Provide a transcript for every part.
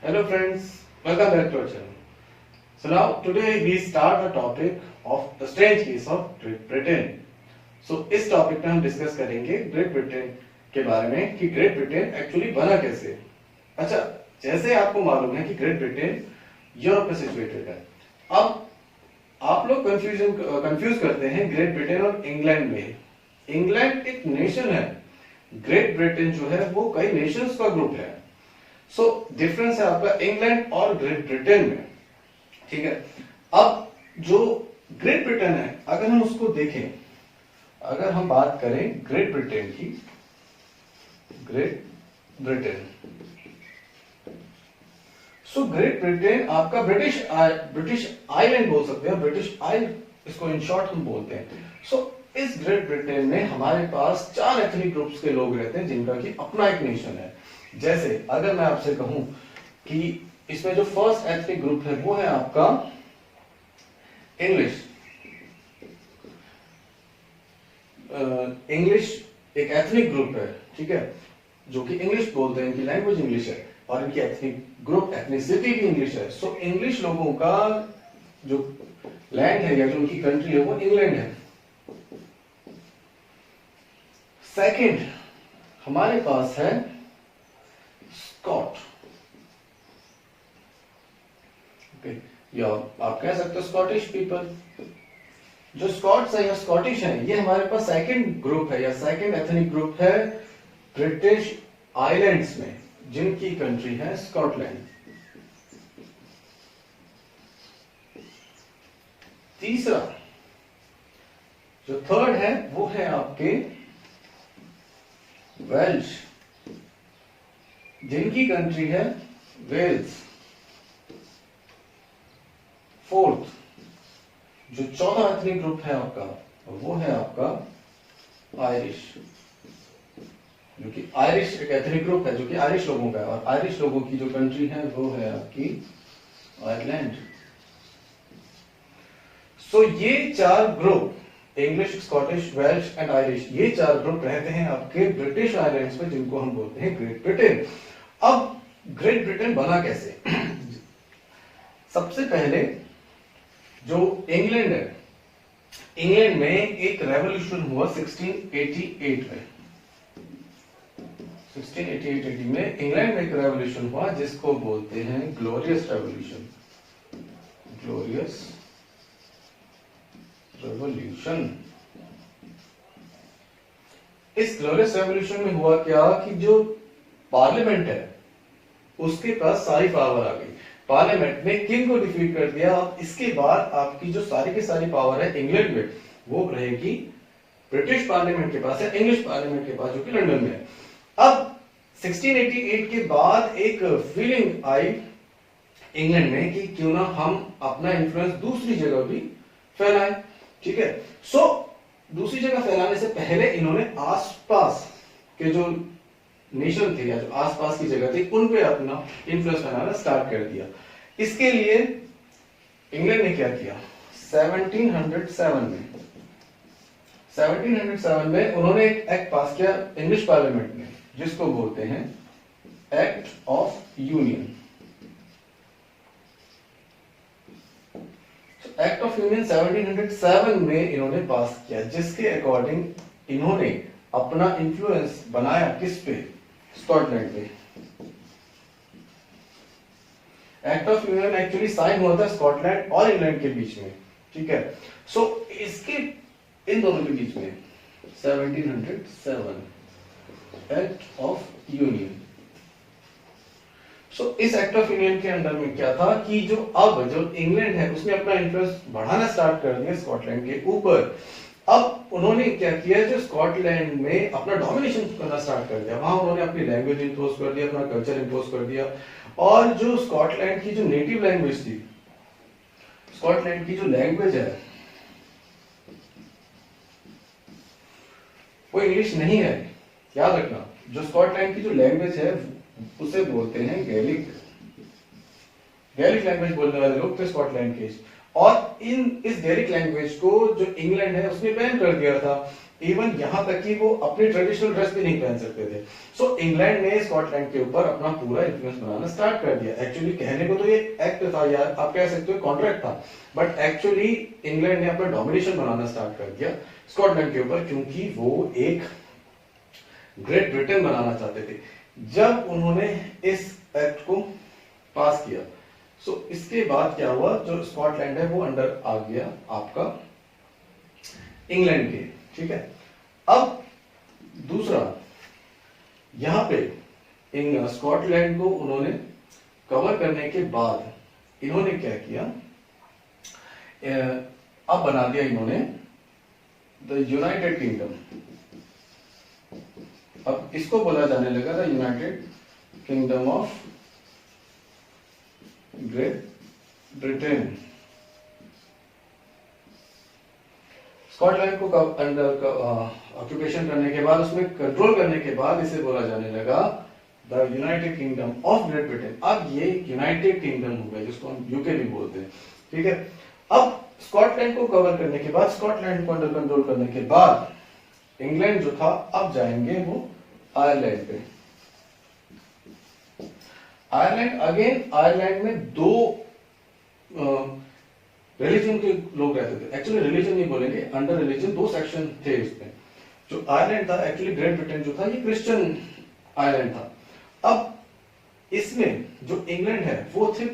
Hello friends, welcome back to our channel. So now today we start the topic of the strange case of Great Britain. So इस topic में हम discuss करेंगे great Britain के बारे में कि great Britain actually बना कैसे। अच्छा, जैसे आपको मालूम है कि ग्रेट ब्रिटेन यूरोप में सिचुएटेड है। अब आप लोग कंफ्यूज करते हैं ग्रेट ब्रिटेन और इंग्लैंड में। इंग्लैंड एक नेशन है, ग्रेट ब्रिटेन जो है वो कई नेशंस का ग्रुप है। सो डिफरेंस है आपका इंग्लैंड और ग्रेट ब्रिटेन में, ठीक है। अब जो ग्रेट ब्रिटेन है, अगर हम उसको देखें, अगर हम बात करें ग्रेट ब्रिटेन की, great Britain, so great Britain आपका ब्रिटिश आइलैंड बोल सकते हैं, ब्रिटिश आइल इसको इन शॉर्ट हम बोलते हैं। सो इस ग्रेट ब्रिटेन में हमारे पास 4 एथनिक ग्रुप्स के लोग रहते हैं जिनका कि अपना एक नेशन है। जैसे अगर मैं आपसे कहूं कि इसमें जो फर्स्ट एथनिक ग्रुप है वो है आपका इंग्लिश। इंग्लिश एक एथनिक ग्रुप है, ठीक है, जो कि इंग्लिश बोलते हैं, इनकी लैंग्वेज इंग्लिश है और इनकी एथनिक ग्रुप एथनिसिटी भी इंग्लिश है। सो इंग्लिश लोगों का जो लैंड है या जो उनकी कंट्री है वो इंग्लैंड है। सेकंड हमारे पास है स्कॉट, ओके, या आप कह सकते हो स्कॉटिश पीपल। जो स्कॉट्स है या स्कॉटिश है, ये हमारे पास सेकंड ग्रुप है या सेकंड एथनिक ग्रुप है ब्रिटिश आइलैंड्स में, जिनकी कंट्री है स्कॉटलैंड। तीसरा जो थर्ड है वो है आपके वेल्श, जिनकी कंट्री है वेल्स। फोर्थ जो चौथा एथनिक ग्रुप है आपका वो है आपका आयरिश, जो कि आयरिश एक एथनिक ग्रुप है जो कि आयरिश लोगों का है, और आयरिश लोगों की जो कंट्री है वो है आपकी आयरलैंड। सो ये 4 group, English, Scottish, Welsh and Irish, ये 4 ग्रुप रहते हैं आपके ब्रिटिश आइलैंड्स में, जिनको हम बोलते हैं ग्रेट ब्रिटेन। अब ग्रेट ब्रिटेन बना कैसे? सबसे पहले जो इंग्लैंड है, इंग्लैंड में एक रेवोल्यूशन हुआ 1688 में। 1688 में इंग्लैंड में एक रेवोल्यूशन हुआ जिसको बोलते हैं ग्लोरियस रेवोल्यूशन। Glorious revolution. इस ग्लोरियस रेवोल्यूशन में हुआ क्या कि जो पार्लियामेंट है उसके पास सारी पावर आ गई। पार्लियामेंट ने किंग को डिफीट कर दिया। अब इसके बाद आपकी जो सारी की सारी पावर है इंग्लैंड में वो रहेगी ब्रिटिश पार्लियामेंट के पास है, इंग्लिश पार्लियामेंट के पास जो कि लंदन में है। अब 1688 के बाद एक फीलिंग आई इंग्लैंड में कि क्यों ना हम अपना इन्फ्लुएंस दूसरी जगह भी फैलाएं, ठीक है। सो दूसरी जगह फैलाने से पहले इन्होंने आसपास के जो नेशन थे या जो आसपास की जगह थी उन पे अपना इन्फ्लुएंस फैलाना स्टार्ट कर दिया। इसके लिए इंग्लैंड ने क्या किया? 1707 में उन्होंने एक एक्ट पास किया इंग्लिश पार्लियामेंट में, जिसको बोलते हैं act of union. Act of union 1707 में इन्होंने पास किया, जिसके अकॉर्डिंग इन्होंने अपना इन्फ्लुएंस बनाया किस पे? स्कॉटलैंड पे। Act of Union actually sign हुआ था स्कॉटलैंड और इंग्लैंड के बीच में, ठीक है। सो इसके इन दोनों के बीच में 1707 एक्ट ऑफ यूनियन। सो इस एक्ट ऑफ यूनियन के अंदर में क्या था कि जो इंग्लैंड है उसने अपना इन्फ्लुएंस बढ़ाना स्टार्ट कर दिया स्कॉटलैंड के ऊपर। अब उन्होंने क्या किया, जो स्कॉटलैंड में अपना डोमिनेशन करना स्टार्ट कर दिया, वहां उन्होंने अपनी लैंग्वेज इंपोज कर दिया, अपना कल्चर इंपोज कर दिया। और जो स्कॉटलैंड की जो नेटिव लैंग्वेज थी, स्कॉटलैंड की जो लैंग्वेज है वो इंग्लिश नहीं है, याद रखना। जो स्कॉटलैंड की जो लैंग्वेज है उसे बोलते हैं गैलिक। गैलिक लैंग्वेज बोलने वाले लोग थे स्कॉटलैंड के। और इस गैलिक लैंग्वेज को जो इंग्लैंड है उसने बैन कर दिया था। इवन यहाँ तक कि वो अपनी ट्रेडिशनल ड्रेस भी नहीं पहन सकते थे। सो इंग्लैंड ने स्कॉटलैंड के ऊपर अपना पूरा इन्फ्लुएंस बनाना स्टार्ट कर दिया। एक्चुअली कहने को तो ये एक्ट था यार, आप कह सकते हो कॉन्ट्रैक्ट था, बट एक्चुअली इंग्लैंड ने अपना डोमिनेशन बनाना स्टार्ट कर दिया स्कॉटलैंड के ऊपर, क्योंकि वो एक ग्रेट ब्रिटेन बनाना चाहते थे। जब उन्होंने इस एक्ट को पास किया, सो इसके बाद क्या हुआ, जो स्कॉटलैंड है वो अंडर आ गया आपका इंग्लैंड के, ठीक है। अब दूसरा, यहां पे स्कॉटलैंड को उन्होंने कवर करने के बाद इन्होंने क्या किया, अब बना दिया इन्होंने द यूनाइटेड किंगडम। अब इसको बोला जाने लगा the United kingdom of great Britain. Scotland को अंडर ऑक्यूपेशन करने के बाद, उसमें कंट्रोल करने के बाद इसे बोला जाने लगा the United kingdom of great Britain. अब ये यूनाइटेड किंगडम हो गया, जिसको हम यूके भी बोलते हैं, ठीक है। अब स्कॉटलैंड को कवर करने के बाद, स्कॉटलैंड को अंडर कंट्रोल करने के बाद, इंग्लैंड जो था अब जाएंगे वो आयरलैंड पे। आयरलैंड, अगेन आयरलैंड में दो रिलीजन के लोग रहते थे। एक्चुअली रिलीजन नहीं बोलेंगे, अंडर रिलीजन दो सेक्शन थे इसमें। जो आयरलैंड था, एक्चुअली ग्रेट ब्रिटेन जो था ये क्रिश्चियन आयरलैंड था। अब इसमें जो इंग्लैंड है वो थे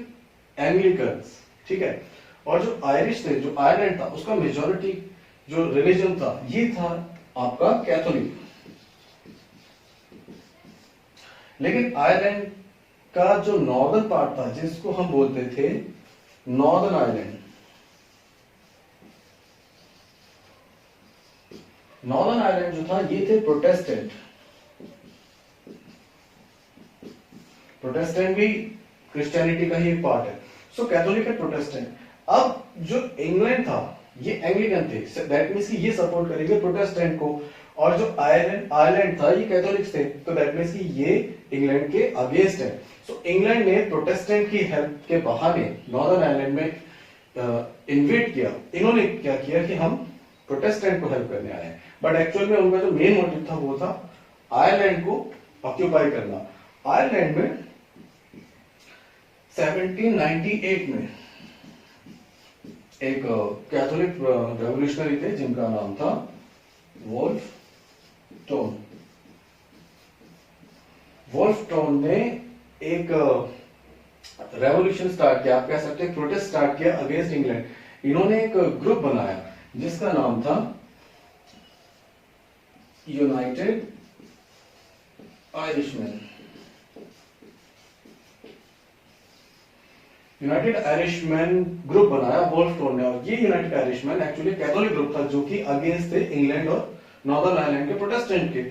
एंग्लिकन्स, ठीक है, और जो आयरिश थे, जो आयरलैंड था उसका मेजॉरिटी जो रिलीजन था ये था आपका कैथोलिक। लेकिन आयरलैंड का जो नॉर्दर्न पार्ट था, जिसको हम बोलते थे नॉर्दर्न आयरलैंड, नॉर्दर्न आयरलैंड जो था ये थे प्रोटेस्टेंट। प्रोटेस्टेंट भी क्रिश्चियनिटी का ही एक पार्ट है। सो कैथोलिक है, प्रोटेस्टेंट। अब जो इंग्लैंड था ये एंग्लिकन थे, दैट मींस कि ये सपोर्ट करेंगे प्रोटेस्टेंट को, और जो आयरलैंड था ये कैथोलिक्स थे, तो दैट मींस कि ये इंग्लैंड के अगेंस्ट है। सो इंग्लैंड ने प्रोटेस्टेंट की हेल्प के बहाने नॉर्दर्न आयरलैंड में इन्वेट किया। इन्होंने क्या किया कि हम प्रोटेस्टेंट को हेल्प करने आए हैं, बट एक्चुअल में उनका जो मेन मोटिव था वो था आयरलैंड को ऑक्यूपाई करना। आयरलैंड में 1798 में एक कैथोलिक रेवोल्यूशनरी थे जिनका नाम था वोल्फ टोन। वोल्फ टोन ने एक रेवोल्यूशन स्टार्ट किया, आप कह सकते हैं प्रोटेस्ट स्टार्ट किया अगेंस्ट इंग्लैंड। इन्होंने एक ग्रुप बनाया जिसका नाम था United Irishman. United Irishman group बनाया वोल्फ टोन ने, और ये United Irishman actually Catholic group था जो कि अगेंस्ट थे इंग्लैंड और नॉर्दर्न आयरलैंड के प्रोटेस्टेंट के।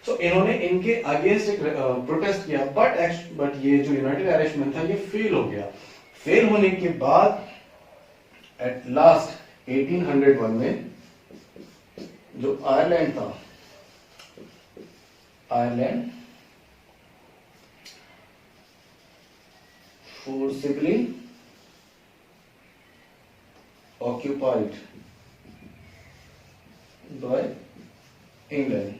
सो इन्होंने इनके अगेंस्ट एक प्रोटेस्ट किया, बट ये जो यूनाइटेड आयरिशमैन था ये फेल हो गया। फेल होने के बाद एट लास्ट 1801 में जो आयरलैंड था, Ireland forcibly occupied by England।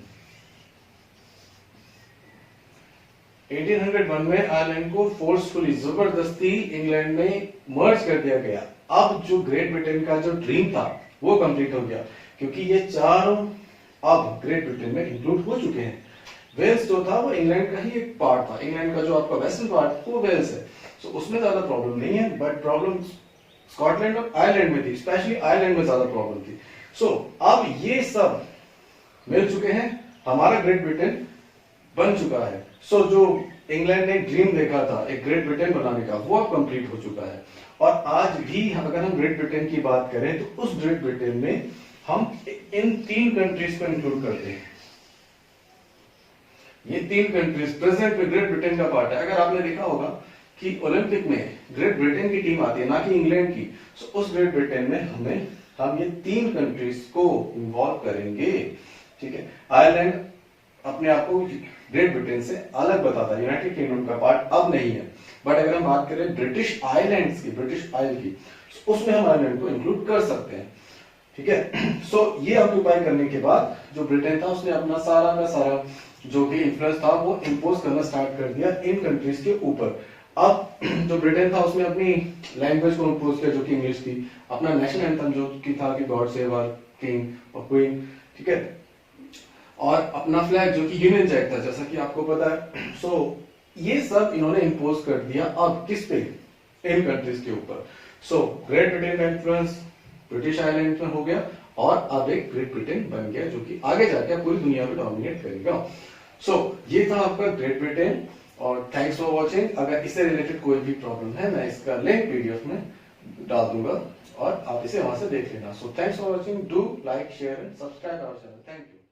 1801 में आयरलैंड को फोर्सफुली, जबरदस्ती इंग्लैंड में मर्ज कर दिया गया। अब जो ग्रेट ब्रिटेन का जो ड्रीम था वो कंप्लीट हो गया, क्योंकि ये चारों अब ग्रेट ब्रिटेन में इंक्लूड हो चुके हैं। वेल्स जो था वो इंग्लैंड का ही एक पार्ट था। इंग्लैंड का जो आपका वेस्टर्न पार्ट वो वेल्स है, तो उसमें ज्यादा प्रॉब्लम नहीं है, बट प्रॉब्लम स्कॉटलैंड और आयरलैंड में थी, स्पेशली आयरलैंड में ज्यादा प्रॉब्लम थी। सो अब ये सब मिल चुके हैं, हमारा ग्रेट ब्रिटेन बन चुका है। सो जो इंग्लैंड ने ड्रीम देखा था एक ग्रेट ब्रिटेन बनाने का, वो अब कंप्लीट हो चुका है। और आज भी अगर हम ग्रेट ब्रिटेन की बात करें तो उस ग्रेट ब्रिटेन में हम इन 3 कंट्रीज को इंक्लूड करते हैं। ये 3 कंट्रीज प्रेजेंट में ग्रेट ब्रिटेन का पार्ट है। अगर आपने देखा होगा कि ओलंपिक में ग्रेट ब्रिटेन की टीम आती है, ना कि इंग्लैंड की, सो उस ग्रेट ब्रिटेन में हम ये 3 कंट्रीज को इन्वॉल्व करेंगे, ठीक है। आयरलैंड अपने आप को ग्रेट ब्रिटेन से अलग बताता है, यूनाइटेड किंगडम का पार्ट अब नहीं है। बट अगर हम बात करें ब्रिटिश आइलैंड्स की, ब्रिटिश आइल की, उसमें हम आयरलैंड को इंक्लूड कर सकते हैं। ठीक है। सो ये ऑक्यूपाई करने के बाद जो ब्रिटेन था उसने अपना सारा का सारा जो कि इन्फ्लुएंस था वो इम्पोज करना स्टार्ट कर दिया इन कंट्रीज के ऊपर। अब जो ब्रिटेन था उसने अपनी लैंग्वेज को इम्पोज किया जो कि इंग्लिश थी, अपना नेशनल एंथम जो कि था कि गॉड सेव आवर किंग और क्वीन, ठीक है, और अपना फ्लैग जो कि यूनियन जैक था जैसा कि आपको पता है। सो ये सब इन्होंने इम्पोज कर दिया अब किस पे, इन कंट्रीज के ऊपर। सो ग्रेट ब्रिटेन का इन्फ्लुएंस ब्रिटिश आइलैंड में हो गया और अब एक ग्रेट ब्रिटेन बन गया जो कि आगे जाकर पूरी दुनिया में डोमिनेट करेगा। सो ये था आपका ग्रेट ब्रिटेन और थैंक्स फॉर वॉचिंग। अगर इससे रिलेटेड कोई भी प्रॉब्लम है मैं इसका लिंक पीडीएफ में डाल दूंगा और आप इसे वहां से देख लेना। So thanks for watching, do like share and subscribe our channel. Thank you.